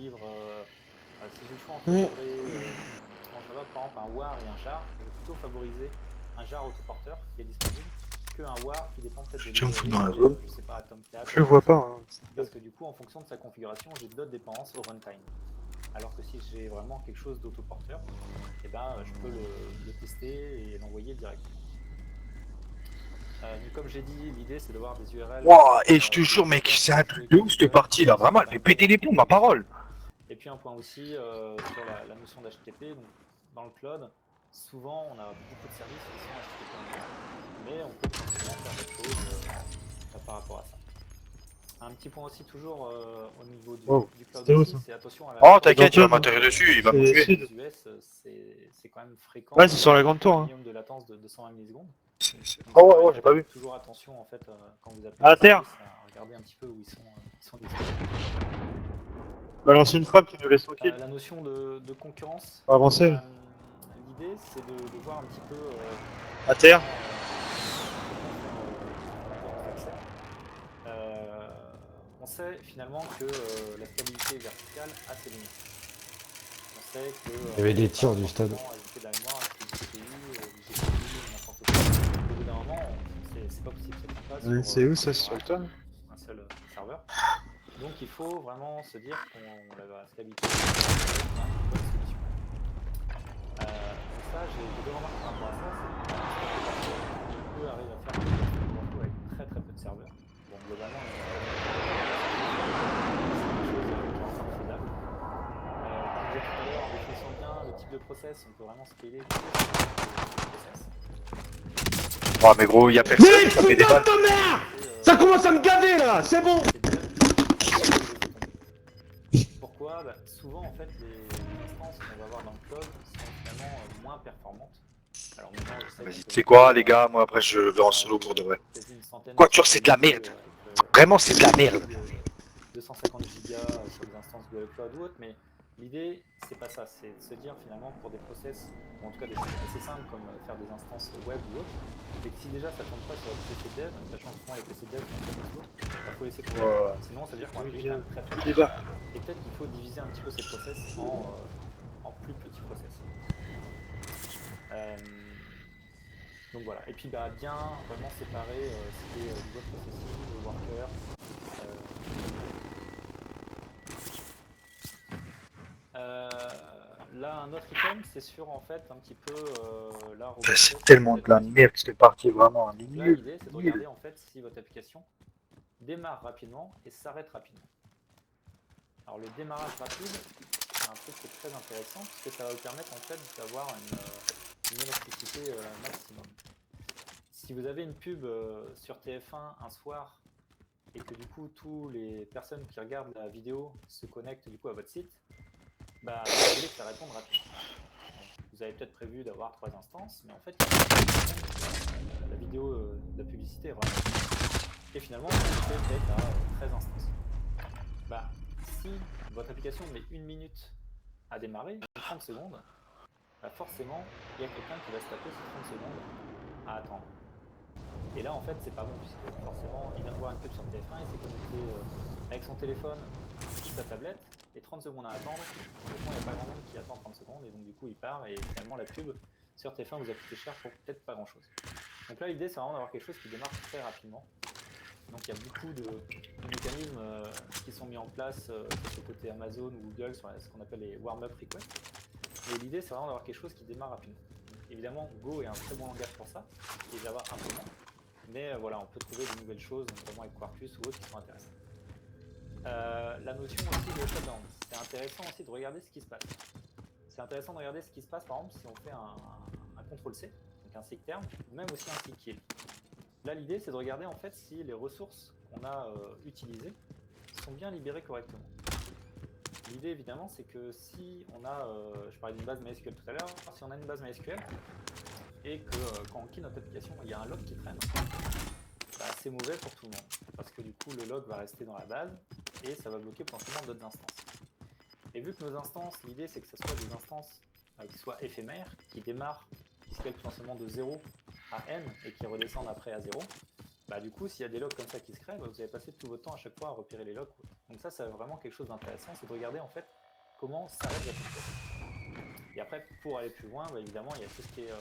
suivre, si j'ai le choix entre livrer en Java par exemple un war et un jar, je vais plutôt favoriser un jar autoporteur qui est disponible qu'un war qui dépend peut-être de Je me fous dans la librairies, zone. je sais pas, Tomcat, Je le vois pas. Hein. parce que du coup en fonction de sa configuration j'ai d'autres dépendances au runtime. Alors que si j'ai vraiment quelque chose d'autoporteur, eh ben, je peux le tester et l'envoyer directement. Donc comme j'ai dit, l'idée c'est d'avoir des URL. Wow, et je te Qui jure, mec, c'est un tous les truc de ouf cette partie là. Vraiment, elle fait péter les plombs, ma parole. Et puis un point aussi sur la notion d'HTTP. Donc, dans le cloud, souvent on a beaucoup de services qui sont HTTP only, mais on peut potentiellement faire des choses par rapport à ça. Un petit point aussi toujours au niveau du cloud aussi, c'est attention à la. Oh, t'inquiète, il va m'atterrir dessus, il va me tuer. Les US, c'est quand même fréquent. Ouais, c'est sur la grande tour. Un Hein. minimum de latence de 220 millisecondes. Oh, ouais, j'ai pas vu. Toujours attention en fait quand vous appelez À terre. à regarder un petit peu où ils sont disponibles. Balancer une frappe qui nous laisse tranquille. La notion de concurrence. Avancer. L'idée c'est de voir un petit peu. À terre. On sait finalement que la stabilité verticale a ses limites. On sait que. Il y avait des tirs du stade. Ajouter de la mémoire, ajouter du CPU, du GPU, n'importe quoi. Au bout d'un moment, c'est pas possible, ça tient pas sur. C'est où ça, sur le tas un seul serveur. Donc il faut vraiment se dire qu'on a la stabilité verticale, une bonne solution. Donc ça, j'ai deux remarques par rapport à ça. C'est qu'on peut arriver à faire des workflows avec très très peu de serveurs. Bon, globalement, c'est quelque chose qui est encore faisable. Comme je disais tout à l'heure, en définissant bien le type de process, on peut vraiment scaler le process. Oh, mais gros, y'a personne. Mais putain de ta mère! Ça commence à me gaver là, c'est bon! Pourquoi bah, souvent en fait les instances qu'on va avoir dans le cloud sont finalement moins performantes. Alors maintenant, vas-y, tu sais quoi les gars, moi après je vais en solo pour de vrai. Quackture c'est de la merde. Vraiment c'est de la merde. 250 gigas sur des instances Google Cloud ou autre, mais l'idée c'est pas ça, c'est de se dire finalement pour des process, ou en tout cas des choses assez simples comme faire des instances web ou autre, et que si déjà ça tombe pas sur le PC dev, sachant que souvent les PC dev sont très dispo, il faut laisser courir. Sinon ça veut dire qu'on va payer quand même très très cher. Et peut-être qu'il faut diviser un petit peu ces process en plus petits process. Donc voilà, et puis bah, bien vraiment séparer ce qui est du web processing, le worker. Là, un autre item, c'est sur en fait un petit peu là. C'est tellement de la merde cette partie, vraiment. Là, l'idée, c'est de regarder en fait si votre application démarre rapidement et s'arrête rapidement. Alors le démarrage rapide, c'est un truc qui est très intéressant puisque ça va vous permettre en fait d'avoir une élasticité maximum. Si vous avez une pub sur TF1 un soir et que du coup toutes les personnes qui regardent la vidéo se connectent du coup à votre site, bah, vous voulez que ça réponde rapidement. Donc, vous avez peut-être prévu d'avoir 3 instances, mais en fait, la vidéo de la publicité est vraiment. Et finalement, vous fait peut-être à 13 instances. Bah, si votre application met 1 minute à démarrer, 30 secondes, bah forcément, il y a quelqu'un qui va se taper ces 30 secondes à attendre. Et là, en fait, c'est pas bon, puisque forcément, il vient de voir une pub sur TF1, il s'est connecté avec son téléphone ou sa tablette, et 30 secondes à attendre. Honnêtement, il n'y a pas grand monde qui attend 30 secondes, et donc du coup, il part, et finalement, la pub sur TF1 vous a coûté cher pour peut-être pas grand-chose. Donc là, l'idée, c'est vraiment d'avoir quelque chose qui démarre très rapidement. Donc il y a beaucoup de mécanismes qui sont mis en place sur le côté Amazon ou Google sur ce qu'on appelle les warm-up requests. Et l'idée, c'est vraiment d'avoir quelque chose qui démarre rapidement. Donc, évidemment, Go est un très bon langage pour ça, et Java un peu moins. Mais voilà, on peut trouver de nouvelles choses, notamment avec Quarkus ou autres qui sont intéressantes. La notion aussi de shutdown, c'est intéressant aussi de regarder ce qui se passe. C'est intéressant de regarder ce qui se passe, par exemple, si on fait un CTRL-C, donc un seek term, ou même aussi un seek kill. Là, l'idée, c'est de regarder en fait si les ressources qu'on a utilisées sont bien libérées correctement. L'idée, évidemment, c'est que si on a, je parlais d'une base MySQL tout à l'heure, si on a une base MySQL et que quand on quitte notre application, il y a un log qui traîne, bah, c'est mauvais pour tout le monde. Parce que du coup, le log va rester dans la base et ça va bloquer potentiellement d'autres instances. Et vu que nos instances, l'idée, c'est que ce soit des instances qui soient éphémères, qui démarrent, qui scalent potentiellement de 0 à n et qui redescendent après à 0, bah, du coup, s'il y a des logs comme ça qui se créent, bah, vous allez passer tout votre temps à chaque fois à repérer les logs, quoi. Donc ça, c'est vraiment quelque chose d'intéressant, c'est de regarder en fait comment s'arrête l'application. Et après, pour aller plus loin, bah, évidemment, il y a tout ce qui est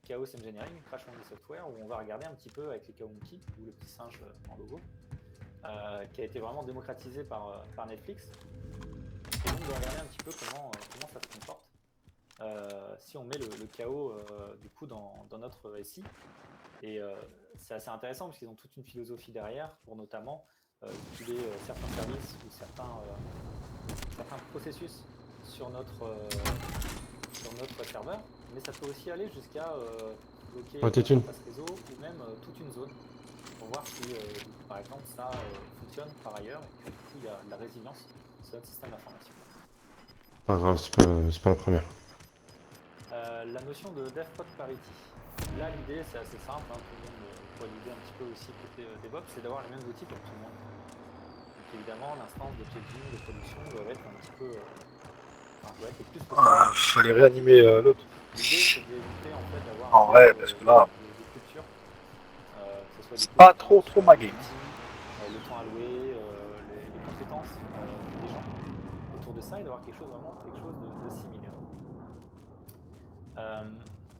Chaos Engineering, Crash Monkey Software, où on va regarder un petit peu avec les Chaos Monkey, ou le petit singe en logo, qui a été vraiment démocratisé par Netflix. Et donc, on va regarder un petit peu comment ça se comporte si on met le chaos du coup dans notre SI. Et c'est assez intéressant parce qu'ils ont toute une philosophie derrière pour notamment utiliser certains services ou certains processus sur notre serveur, mais ça peut aussi aller jusqu'à bloquer l'interface réseau ou même toute une zone pour voir si par exemple ça fonctionne par ailleurs et que du coup il y a de la résilience sur notre système d'information. Pas grave, c'est pas la première. La notion de DevPod Parity. Là, l'idée, c'est assez simple, hein, tout le monde pourrait l'idée un petit peu aussi côté DevOps, c'est d'avoir les mêmes outils pour tout le monde. Donc évidemment, l'instance de checking, de production doivent être un petit peu... doit être le plus possible. Fallait réanimer l'autre. L'idée, c'est d'éviter en fait d'avoir En vrai, parce que là, des cultures, que ce soit c'est pas trop ma game. Le temps alloué, les compétences des gens autour de ça et d'avoir quelque chose de similaire.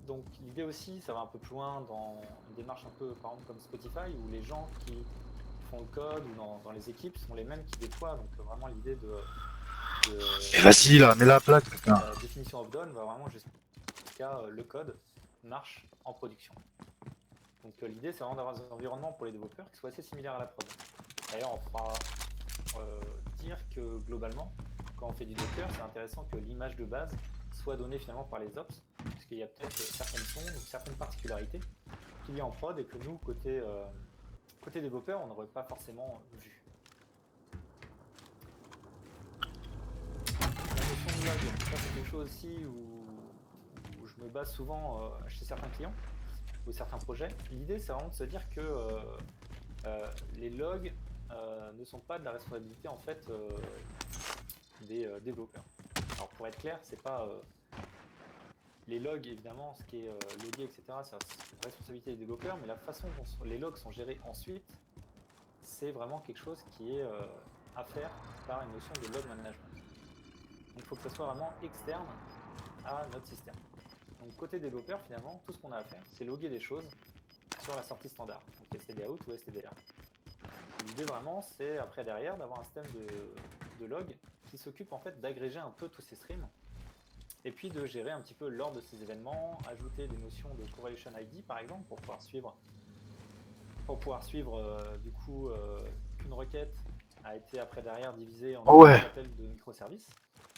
Donc l'idée aussi, ça va un peu plus loin dans une démarche un peu par exemple comme Spotify où les gens qui font le code ou dans les équipes sont les mêmes qui déploient. Donc vraiment l'idée de Mais vas-y là, mets la plaque, putain. la définition of done va vraiment jusqu'à le code marche en production. Donc l'idée c'est vraiment d'avoir des environnements pour les développeurs qui soient assez similaires à la prod. D'ailleurs on pourra dire que globalement quand on fait du Docker c'est intéressant que l'image de base soit donnée finalement par les ops, parce qu'il y a peut-être certaines sons ou certaines particularités qu'il y a en prod et que nous, côté développeur, on n'aurait pas forcément vu. La notion de log, ça c'est quelque chose aussi où je me base souvent chez certains clients ou certains projets. L'idée c'est vraiment de se dire que les logs ne sont pas de la responsabilité en fait des développeurs. Alors pour être clair, c'est pas les logs évidemment, ce qui est logué, etc. C'est la responsabilité des développeurs, mais la façon dont les logs sont gérés ensuite, c'est vraiment quelque chose qui est à faire par une notion de log management. Donc il faut que ça soit vraiment externe à notre système. Donc côté développeur, finalement, tout ce qu'on a à faire, c'est loguer des choses sur la sortie standard, donc std out ou stdr. L'idée vraiment, c'est après derrière d'avoir un système de log qui s'occupe en fait d'agréger un peu tous ces streams et puis de gérer un petit peu l'ordre de ces événements, ajouter des notions de correlation ID par exemple pour pouvoir suivre du coup qu'une requête a été après derrière divisée en appels de microservices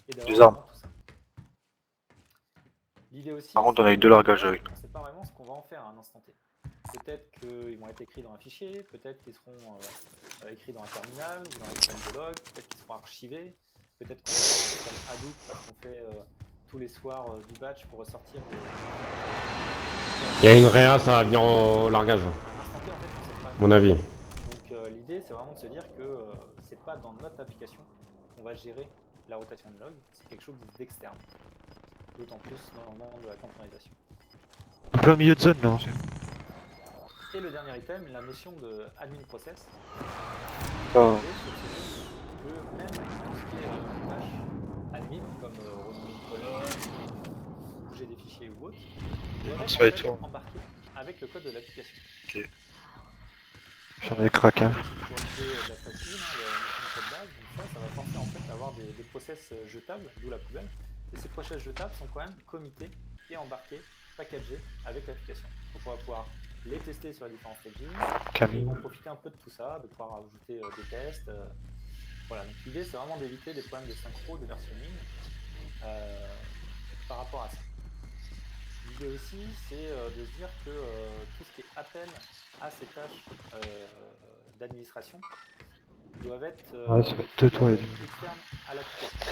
et d'avoir tout ça. L'idée aussi, par contre on a eu de largage avec. On ne sait pas vraiment ce qu'on va en faire à un instant T. Peut-être qu'ils vont être écrits dans un fichier, peut-être qu'ils seront écrits dans un terminal ou dans un système de log, peut-être qu'ils seront archivés, peut-être qu'on va avoir un système Hadoop parce qu'on fait tous les soirs du batch pour ressortir des... Il y a une réa, ça va venir au largage. À l'instant T, en fait, on sait pas. Mon avis. Donc l'idée, c'est vraiment de se dire que c'est pas dans notre application qu'on va gérer la rotation de log, c'est quelque chose d'externe. D'autant plus dans le monde de la containerisation. Plein milieu de zone là. Et le dernier item, la notion de admin process. Oh. Que même tout ce qui est tâches admin, comme renommer une colonne, bouger des fichiers ou autre, doivent être embarqués avec le code de l'application. Ok. J'en ai craqué. Pour l'idée de la facile, la notion de code base, donc ça va forcer en fait à avoir des process jetables, d'où la poubelle. Et ces process jetables sont quand même committés et embarqués, packagés avec l'application. Donc on va pouvoir les tester sur les différents staging, et ils vont profiter un peu de tout ça, de pouvoir ajouter des tests. Voilà, donc l'idée c'est vraiment d'éviter des problèmes de synchro, de versionning par rapport à ça. L'idée aussi c'est de se dire que tout ce qui est appel à ces tâches d'administration doivent être externes à l'application.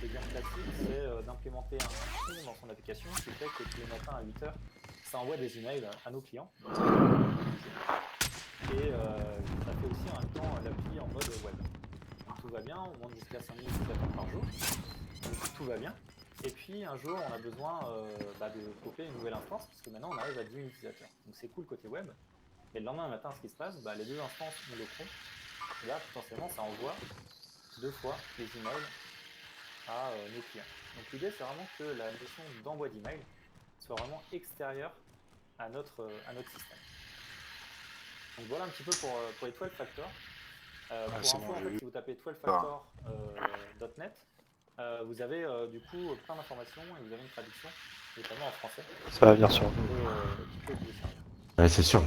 L'exemple classique, c'est d'implémenter un fond dans son application qui fait que tous les matins à 8h, ça envoie des emails à nos clients. Et ça fait aussi en même temps l'appli en mode web. Donc tout va bien, on monte jusqu'à 5000 utilisateurs par jour. Donc tout va bien. Et puis un jour, on a besoin de popper une nouvelle instance, parce que maintenant on arrive à 10 000 utilisateurs. Donc c'est cool côté web. Mais le lendemain matin, ce qui se passe, bah, les deux instances ont le cron. Et là, potentiellement, ça envoie 2 fois les emails à nos clients. Donc l'idée, c'est vraiment que la notion d'envoi d'email soit vraiment extérieure à notre système. Donc voilà un petit peu pour les 12 factors. Pour c'est info, bon, en j'ai fait, vu. si vous tapez 12factor.net, vous avez du coup plein d'informations et vous avez une traduction, notamment en français, Ça va venir sur qui nous. peut vous servir. Ouais, c'est sûr.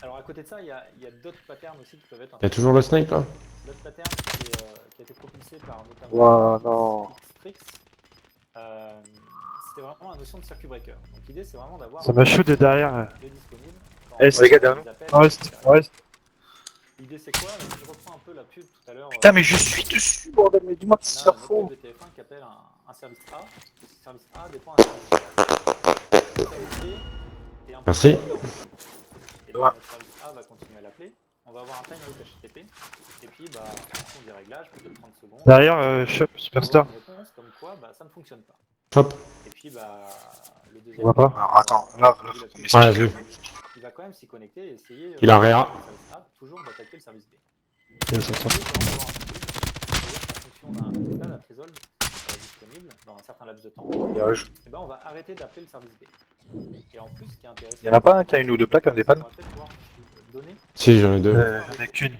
Alors à côté de ça, il y a d'autres patterns aussi qui peuvent être Il y a toujours le snipe là. L'autre pattern qui a été propulsé par notamment Ouah, non. Xtrix, c'était vraiment la notion de circuit breaker. Donc l'idée, c'est vraiment d'avoir Ça m'a shoot de derrière. de disponible. Est-ce- Les gars, derrière les appels, Reste, etc. reste. L'idée, c'est quoi? Si je reprends un peu la pub tout à l'heure. Putain, mais je suis dessus, bordel, mais dis-moi que On c'est a leur notre faute. pub de TF1 qui appelle un service A. Ce service A dépend d'un service B. Le service B est un peu Merci. Et donc, notre service A va continuer à l'appeler. On va avoir un timeout HTTP. Et puis, bah, en fonction des réglages, peut-être 30 secondes. Derrière, shop, On va superstar. avoir une réponse comme quoi ça ne fonctionne pas. Hop. Et puis, bah, le deuxième. On voit pas. Alors, attends, là, faut qu'on Ouais, m'explique. je l'ai. Il va quand même s'y connecter et essayer. Il a réa. le service A, toujours d'attaquer le service B. Ils sont sortis. C'est-à-dire qu'en fonction d'un état, d'un threshold disponible dans un certain laps de temps, et ben on va arrêter d'appeler le service B. Et en plus, ce qui est intéressant, Il y en a pas un qui a une ou deux plaques comme des c'est qu'on pannes? va peut-être pouvoir donner. Si, j'en ai deux. J'en ai qu'une.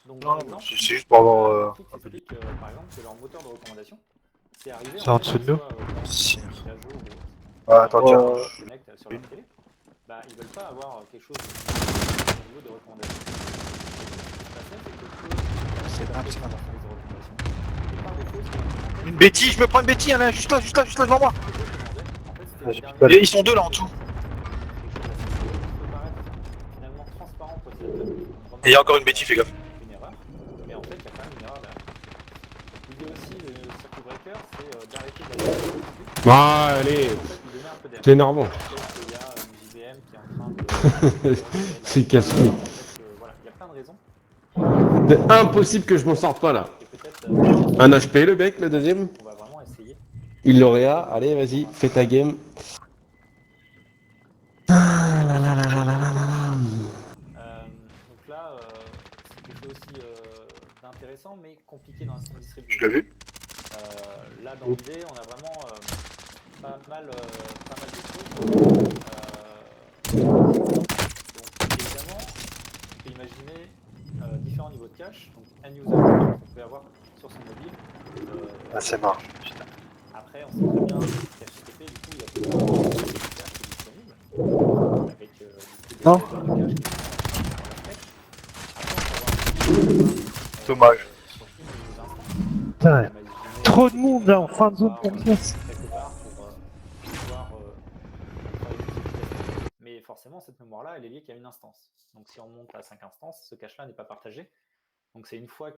Donc, Non, par exemple, c'est juste pour avoir. Netflix explique, par exemple, que leur moteur de recommandation, c'est arrivé C'est en dessous de nous. Si. à jour ou Ah, attends, tiens. se connectent sur leur télé, bah, ils veulent pas avoir quelque chose au niveau des recommandations. C'est pas ça. Et par défaut, ce qu'on a Une bétille, je me prends une bétille, hein, là, juste là, devant moi. Ah, j'ai plus de balles. Et ils sont deux là en tout. Finalement transparent pour l'utilisateur. Et il y a encore une bétille, fais gaffe. Une erreur, mais en fait il y a quand même une erreur derrière. L'idée aussi du circuit breaker, c'est d'arrêter d'aller Ah, allez. en fait, lui donner un peu d'air. C'est énervant. Peut-être qu'il y a une JVM qui est en train de... C'est casse-couille. Voilà, il y a plein de raisons. C'est impossible que je m'en sorte pas là. Et peut-être Un HP le mec, le deuxième. on va vraiment essayer. Il l'aurait à. Allez, vas-y, fais ta game. Ah là là là là là là là. Donc là, c'est quelque chose aussi d'intéressant, mais compliqué dans un système distribué. Tu l'as vu? Là, dans l'idée, on a vraiment pas mal de choses. Donc, évidemment, on peut imaginer différents niveaux de cache. Donc, un user qu'on peut avoir sur son mobile. Ah, c'est mort. Après, on sait très bien qu'HTTP, du coup, il y a plusieurs niveaux de cache qui est disponible. Avec du coup, des Non. serveurs de cache qui sont dans la spec. Après, on peut avoir Dommage. sur une de nos instances. Putain, Imaginez, trop de monde là en fin de zone avoir, comme ça. quelque part pour pouvoir travailler plus efficacement. Mais forcément, cette mémoire-là, elle est liée qu'à une instance. Donc si on monte à 5 instances, ce cache-là n'est pas partagé. Donc c'est une fois